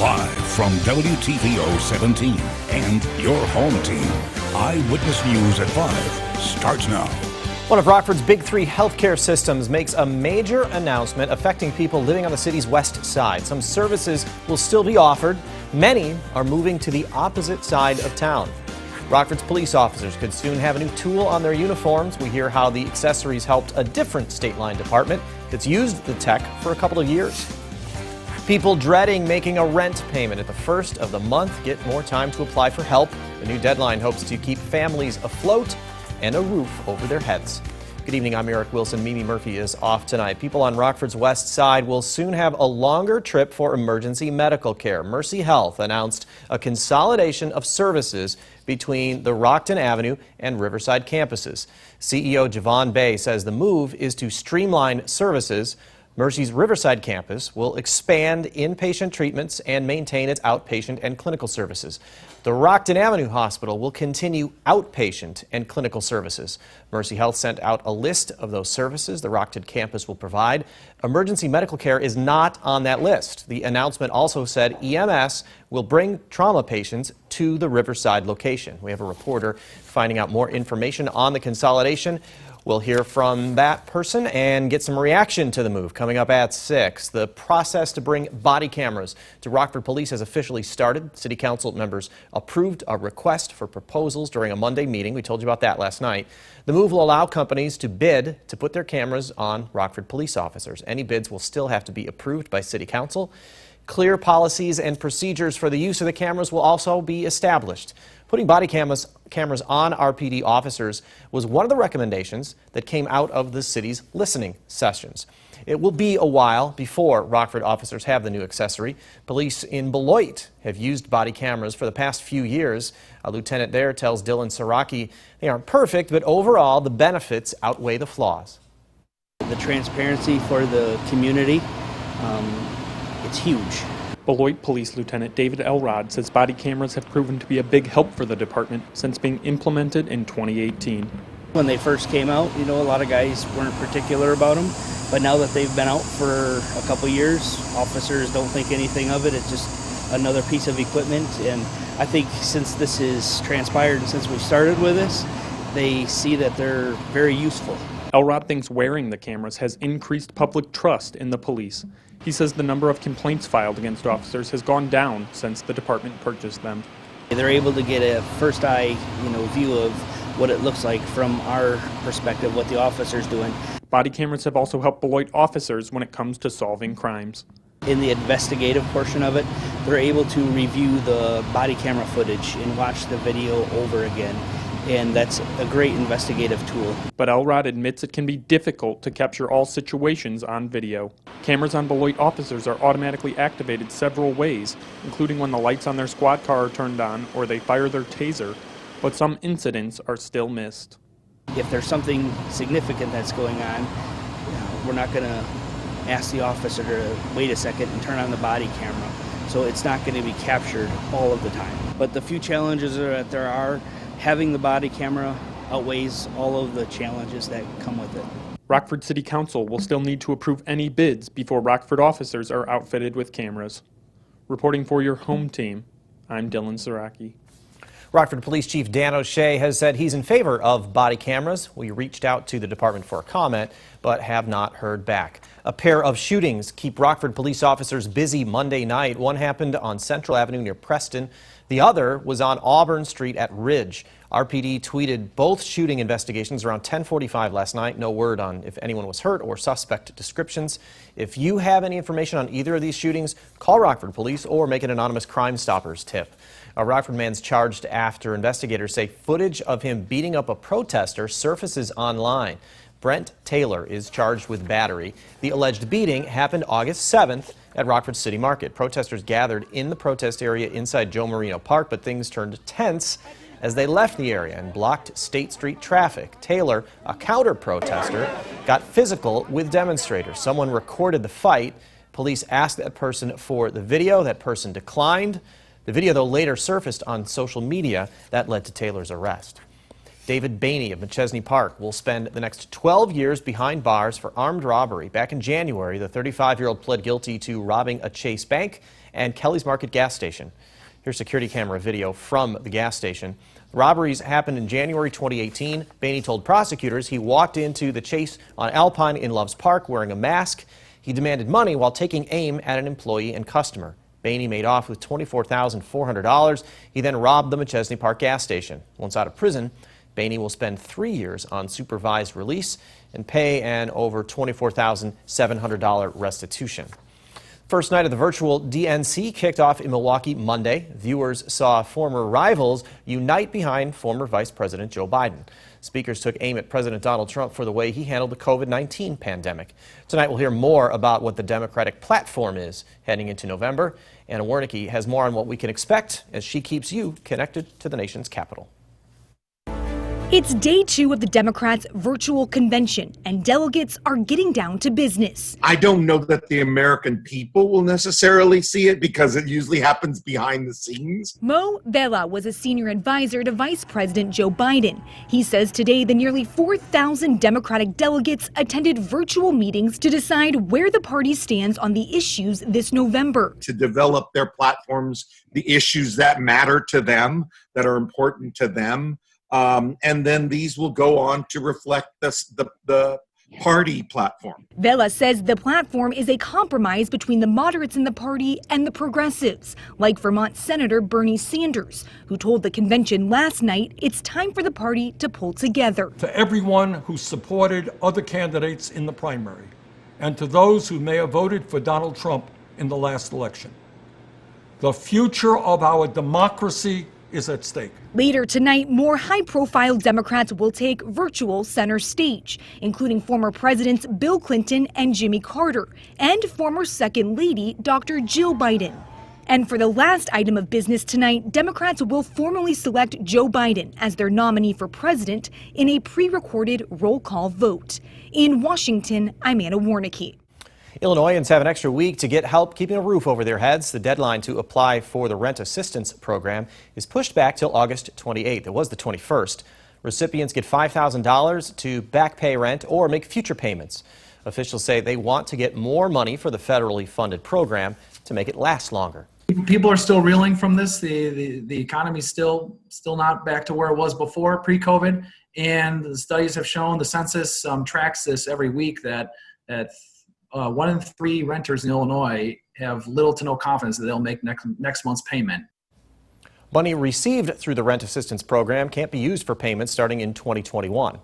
Live from WTVO 17 and your home team, Eyewitness News at 5 starts now. One of Rockford's big three healthcare systems makes a major announcement affecting people living on the city's west side. Some services will still be offered. Many are moving to the opposite side of town. Rockford's police officers could soon have a new tool on their uniforms. We hear how the accessories helped a different state line department that's used the tech for a couple of years. People dreading making a rent payment at the first of the month get more time to apply for help. The new deadline hopes to keep families afloat and a roof over their heads. Good evening, I'm Eric Wilson. Mimi Murphy is off tonight. People on Rockford's west side will soon have a longer trip for emergency medical care. Mercyhealth announced a consolidation of services between the Rockton Avenue and Riverside campuses. CEO Javon Bay says the move is to streamline services. Mercy's Riverside campus will expand inpatient treatments and maintain its outpatient and clinical services. The Rockton Avenue Hospital will continue outpatient and clinical services. Mercyhealth sent out a list of those services the Rockton campus will provide. Emergency medical care is not on that list. The announcement also said EMS will bring trauma patients to the Riverside location. We have a reporter finding out more information on the consolidation. We'll hear from that person and get some reaction to the move coming up at 6. The process to bring body cameras to Rockford Police has officially started. City Council members approved a request for proposals during a Monday meeting. We told you about that last night. The move will allow companies to bid to put their cameras on Rockford police officers. Any bids will still have to be approved by City Council. Clear policies and procedures for the use of the cameras will also be established. Putting body cameras on RPD officers was one of the recommendations that came out of the city's listening sessions. It will be a while before Rockford officers have the new accessory. Police in Beloit have used body cameras for the past few years. A lieutenant there tells Dylan Saraki they aren't perfect, but overall the benefits outweigh the flaws. The transparency for the community, it's huge. Beloit Police Lieutenant David Elrod says body cameras have proven to be a big help for the department since being implemented in 2018. When they first came out, a lot of guys weren't particular about them, but now that they've been out for a couple years, officers don't think anything of it. It's just another piece of equipment, and I think since this has transpired and since we started with this, they see that they're very useful. Elrod thinks wearing the cameras has increased public trust in the police. He says the number of complaints filed against officers has gone down since the department purchased them. They're able to get a first eye, view of what it looks like from our perspective, what the officer's doing. Body cameras have also helped Beloit officers when it comes to solving crimes. In the investigative portion of it, they're able to review the body camera footage and watch the video over again. And that's a great investigative tool. But Elrod admits it can be difficult to capture all situations on video. Cameras on Beloit officers are automatically activated several ways, including when the lights on their squad car are turned on or they fire their taser, but some incidents are still missed. If there's something significant that's going on, we're not going to ask the officer to wait a second and turn on the body camera. So it's not going to be captured all of the time. But the few challenges that there are, having the body camera outweighs all of the challenges that come with it. Rockford City Council will still need to approve any bids before Rockford officers are outfitted with cameras. Reporting for your home team, I'm Dylan Saraki. Rockford Police Chief Dan O'Shea has said he's in favor of body cameras. We reached out to the department for a comment, but have not heard back. A pair of shootings keep Rockford police officers busy Monday night. One happened on Central Avenue near Preston. The other was on Auburn Street at Ridge. RPD tweeted both shooting investigations around 10:45 last night. No word on if anyone was hurt or suspect descriptions. If you have any information on either of these shootings, call Rockford Police or make an anonymous Crime Stoppers tip. A Rockford man's charged after investigators say footage of him beating up a protester surfaces online. Brent Taylor is charged with battery. The alleged beating happened August 7th at Rockford City Market. Protesters gathered in the protest area inside Joe Marino Park, but things turned tense as they left the area and blocked State Street traffic. Taylor, a counter-protester, got physical with demonstrators. Someone recorded the fight. Police asked that person for the video. That person declined. The video, though, later surfaced on social media. That led to Taylor's arrest. David Bainey of McChesney Park will spend the next 12 years behind bars for armed robbery. Back in January, the 35-year-old pled guilty to robbing a Chase Bank and Kelly's Market gas station. Here's security camera video from the gas station. The robberies happened in January 2018. Bainey told prosecutors he walked into the Chase on Alpine in Loves Park wearing a mask. He demanded money while taking aim at an employee and customer. Bainey made off with $24,400. He then robbed the McChesney Park gas station. Once out of prison, Bainey will spend 3 years on supervised release and pay an over $24,700 restitution. First night of the virtual DNC kicked off in Milwaukee Monday. Viewers saw former rivals unite behind former Vice President Joe Biden. Speakers took aim at President Donald Trump for the way he handled the COVID-19 pandemic. Tonight we'll hear more about what the Democratic platform is heading into November. Anna Wernicke has more on what we can expect as she keeps you connected to the nation's capital. It's day 2 of the Democrats' virtual convention, and delegates are getting down to business. I don't know that the American people will necessarily see it because it usually happens behind the scenes. Mo Vela was a senior advisor to Vice President Joe Biden. He says today the nearly 4,000 Democratic delegates attended virtual meetings to decide where the party stands on the issues this November. To develop their platforms, the issues that matter to them, that are important to them. And then these will go on to reflect the party platform. Vela says the platform is a compromise between the moderates in the party and the progressives, like Vermont Senator Bernie Sanders, who told the convention last night it's time for the party to pull together. To everyone who supported other candidates in the primary, and to those who may have voted for Donald Trump in the last election, the future of our democracy is at stake. Later tonight, more high-profile Democrats will take virtual center stage, including former Presidents Bill Clinton and Jimmy Carter, and former Second Lady Dr. Jill Biden. And for the last item of business tonight, Democrats will formally select Joe Biden as their nominee for president in a pre-recorded roll call vote. In Washington, I'm Anna Wernicke. Illinoisans have an extra week to get help keeping a roof over their heads. The deadline to apply for the rent assistance program is pushed back till August 28th. It was the 21st. Recipients get $5,000 to back pay rent or make future payments. Officials say they want to get more money for the federally funded program to make it last longer. People are still reeling from this. The economy's still not back to where it was before pre-COVID, and the studies have shown, the census tracks this every week, that 1 in 3 renters in Illinois have little to no confidence that they'll make next month's payment. Money received through the rent assistance program can't be used for payments starting in 2021.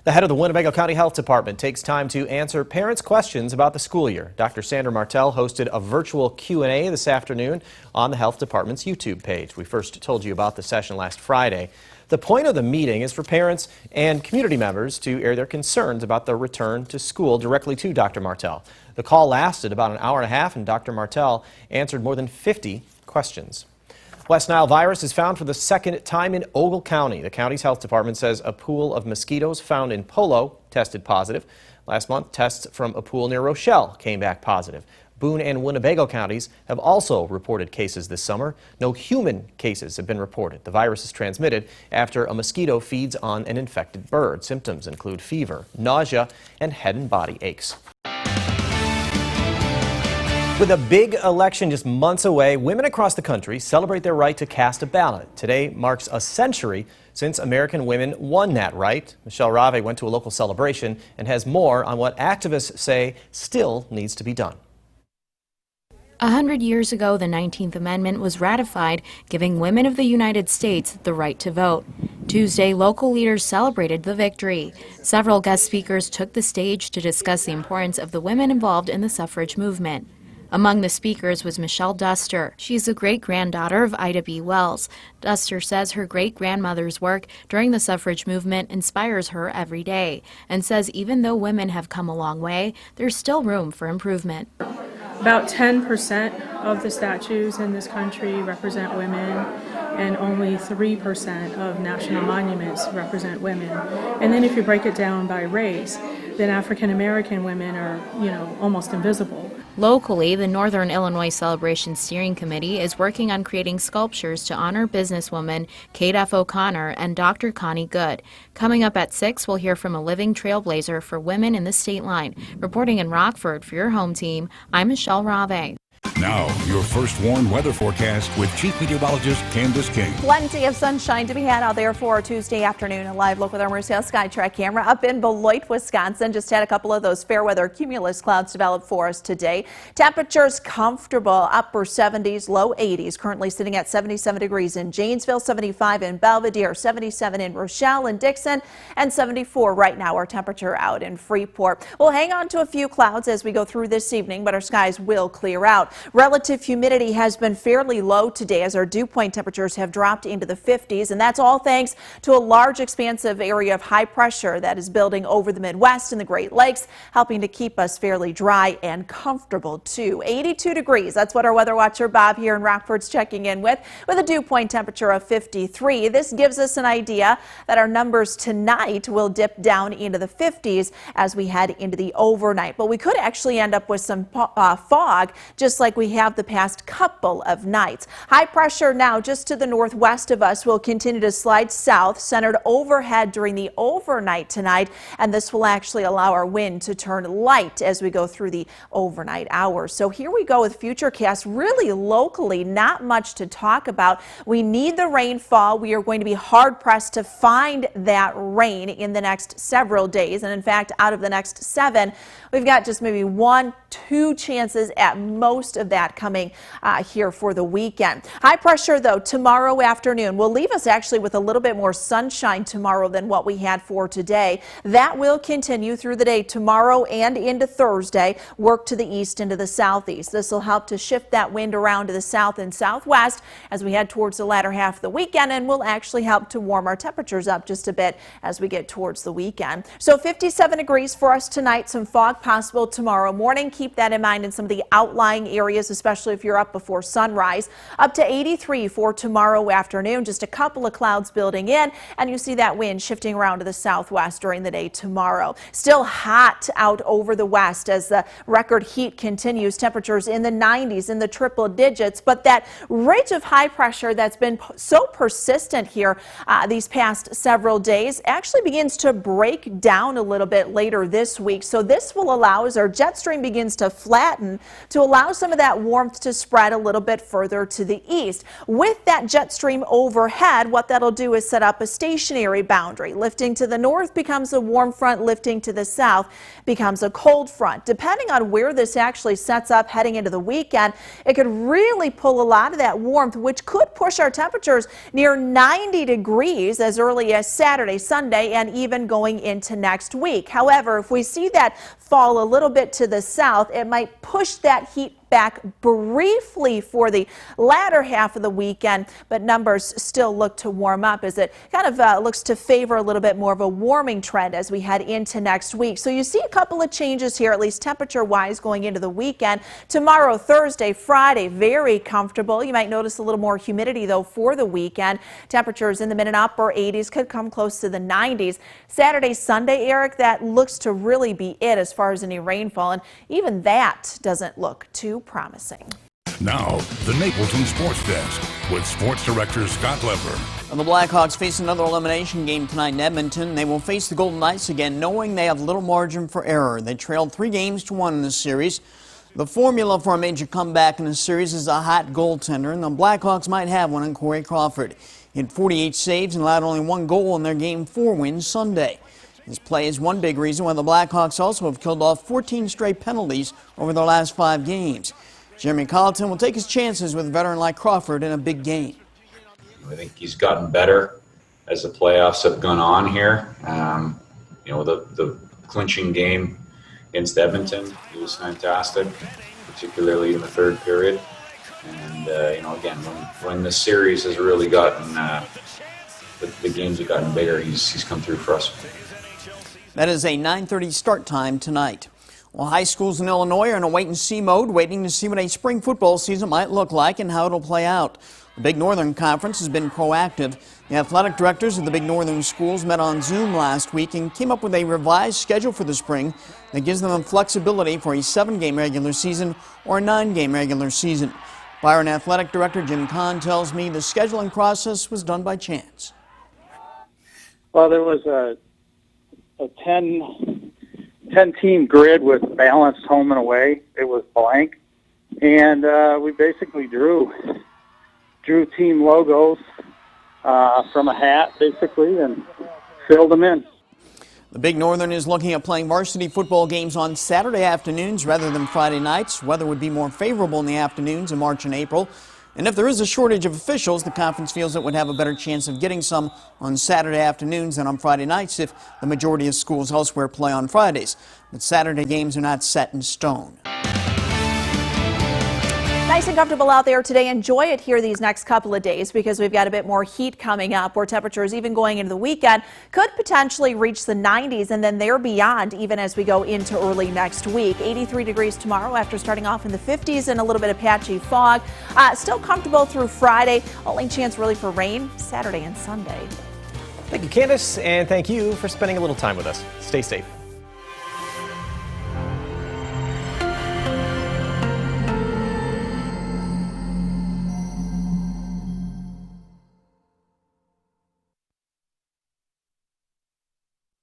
The head of the Winnebago County Health Department takes time to answer parents' questions about the school year. Dr. Sandra Martell hosted a virtual Q&A this afternoon on the Health Department's YouTube page. We first told you about the session last Friday. The point of the meeting is for parents and community members to air their concerns about the return to school directly to Dr. Martell. The call lasted about an hour and a half, and Dr. Martell answered more than 50 questions. West Nile virus is found for the second time in Ogle County. The county's health department says a pool of mosquitoes found in Polo tested positive. Last month, tests from a pool near Rochelle came back positive. Boone and Winnebago counties have also reported cases this summer. No human cases have been reported. The virus is transmitted after a mosquito feeds on an infected bird. Symptoms include fever, nausea, and head and body aches. With a big election just months away, women across the country celebrate their right to cast a ballot. Today marks a century since American women won that right. Michelle Rave went to a local celebration and has more on what activists say still needs to be done. 100 years ago, the 19th Amendment was ratified, giving women of the United States the right to vote. Tuesday, local leaders celebrated the victory. Several guest speakers took the stage to discuss the importance of the women involved in the suffrage movement. Among the speakers was Michelle Duster. She's the great-granddaughter of Ida B. Wells. Duster says her great-grandmother's work during the suffrage movement inspires her every day, and says even though women have come a long way, there's still room for improvement. About 10% of the statues in this country represent women, and only 3% of national monuments represent women. And then if you break it down by race, then African American women are, almost invisible. Locally, the Northern Illinois Celebration Steering Committee is working on creating sculptures to honor businesswoman Kate F. O'Connor and Dr. Connie Good. Coming up at 6, we'll hear from a living trailblazer for women in the state line. Reporting in Rockford for your home team, I'm Michelle Rave. Now, your first warned weather forecast with Chief Meteorologist Candice King. Plenty of sunshine to be had out there for a Tuesday afternoon. A live look with our Mercyhealth SkyTrack camera up in Beloit, Wisconsin. Just had a couple of those fair weather cumulus clouds develop for us today. Temperatures comfortable, upper 70s, low 80s. Currently sitting at 77 degrees in Janesville, 75 in Belvedere, 77 in Rochelle and Dixon, and 74 right now our temperature out in Freeport. We'll hang on to a few clouds as we go through this evening, but our skies will clear out. Relative humidity has been fairly low today as our dew point temperatures have dropped into the 50s, and that's all thanks to a large expansive area of high pressure that is building over the Midwest and the Great Lakes, helping to keep us fairly dry and comfortable too. 82 degrees, that's what our weather watcher Bob here in Rockford's checking in with a dew point temperature of 53. This gives us an idea that our numbers tonight will dip down into the 50s as we head into the overnight, but we could actually end up with some fog, just like we have the past couple of nights. High pressure now just to the northwest of us will continue to slide south, centered overhead during the overnight tonight, and this will actually allow our wind to turn light as we go through the overnight hours. So here we go with Futurecast. Really locally, not much to talk about. We need the rainfall. We are going to be hard pressed to find that rain in the next several days, and in fact, out of the next 7, we've got just maybe 1-2 chances at most of that coming here for the weekend. High pressure, though, tomorrow afternoon will leave us actually with a little bit more sunshine tomorrow than what we had for today. That will continue through the day tomorrow and into Thursday, work to the east into the southeast. This will help to shift that wind around to the south and southwest as we head towards the latter half of the weekend, and will actually help to warm our temperatures up just a bit as we get towards the weekend. So 57 degrees for us tonight, some fog possible tomorrow morning. Keep that in mind in some of the outlying areas, especially if you're up before sunrise. Up to 83 for tomorrow afternoon. Just a couple of clouds building in, and you see that wind shifting around to the southwest during the day tomorrow. Still hot out over the west as the record heat continues. Temperatures in the 90s, in the triple digits, but that ridge of high pressure that's been so persistent here these past several days actually begins to break down a little bit later this week. So this will allow, as our jet stream begins to flatten, to allow some of that warmth to spread a little bit further to the east. With that jet stream overhead, what that'll do is set up a stationary boundary. Lifting to the north becomes a warm front, lifting to the south becomes a cold front. Depending on where this actually sets up heading into the weekend, it could really pull a lot of that warmth, which could push our temperatures near 90 degrees as early as Saturday, Sunday, and even going into next week. However, if we see that fall a little bit to the south, it might push that heat back briefly for the latter half of the weekend, but numbers still look to warm up as it kind of looks to favor a little bit more of a warming trend as we head into next week. So you see a couple of changes here, at least temperature-wise, going into the weekend. Tomorrow, Thursday, Friday, very comfortable. You might notice a little more humidity, though, for the weekend. Temperatures in the mid and upper 80s could come close to the 90s. Saturday, Sunday, Eric, that looks to really be it as far as any rainfall, and even that doesn't look too promising. Now, the Napleton Sports Desk with Sports Director Scott Leber. The Blackhawks face another elimination game tonight in Edmonton. They will face the Golden Knights again, knowing they have little margin for error. They trailed 3-1 in this series. The formula for a major comeback in this series is a hot goaltender, and the Blackhawks might have one in Corey Crawford. He had 48 saves and allowed only 1 goal in their Game 4 win Sunday. His play is one big reason why the Blackhawks also have killed off 14 straight penalties over their last 5 games. Jeremy Colleton will take his chances with a veteran like Crawford in a big game. I think he's gotten better as the playoffs have gone on here. The clinching game against Edmonton, he was fantastic, particularly in the third period. And, again, when the series has really gotten, the games have gotten bigger, he's come through for us. That is a 9:30 start time tonight. Well, high schools in Illinois are in a wait-and-see mode, waiting to see what a spring football season might look like and how it'll play out. The Big Northern Conference has been proactive. The athletic directors of the Big Northern schools met on Zoom last week and came up with a revised schedule for the spring that gives them flexibility for a 7-game regular season or a 9-game regular season. Byron Athletic Director Jim Kahn tells me the scheduling process was done by chance. Well, there was a 10-team grid with balanced home and away. It was blank. And we basically drew team logos from a hat, basically, and filled them in. The Big Northern is looking at playing varsity football games on Saturday afternoons rather than Friday nights. Weather would be more favorable in the afternoons in March and April. And if there is a shortage of officials, the conference feels it would have a better chance of getting some on Saturday afternoons than on Friday nights if the majority of schools elsewhere play on Fridays. But Saturday games are not set in stone. Nice and comfortable out there today. Enjoy it here these next couple of days because we've got a bit more heat coming up where temperatures even going into the weekend could potentially reach the 90s and then they're beyond even as we go into early next week. 83 degrees tomorrow after starting off in the 50s and a little bit of patchy fog. Still comfortable through Friday. Only chance really for rain Saturday and Sunday. Thank you, Candice, and thank you for spending a little time with us. Stay safe.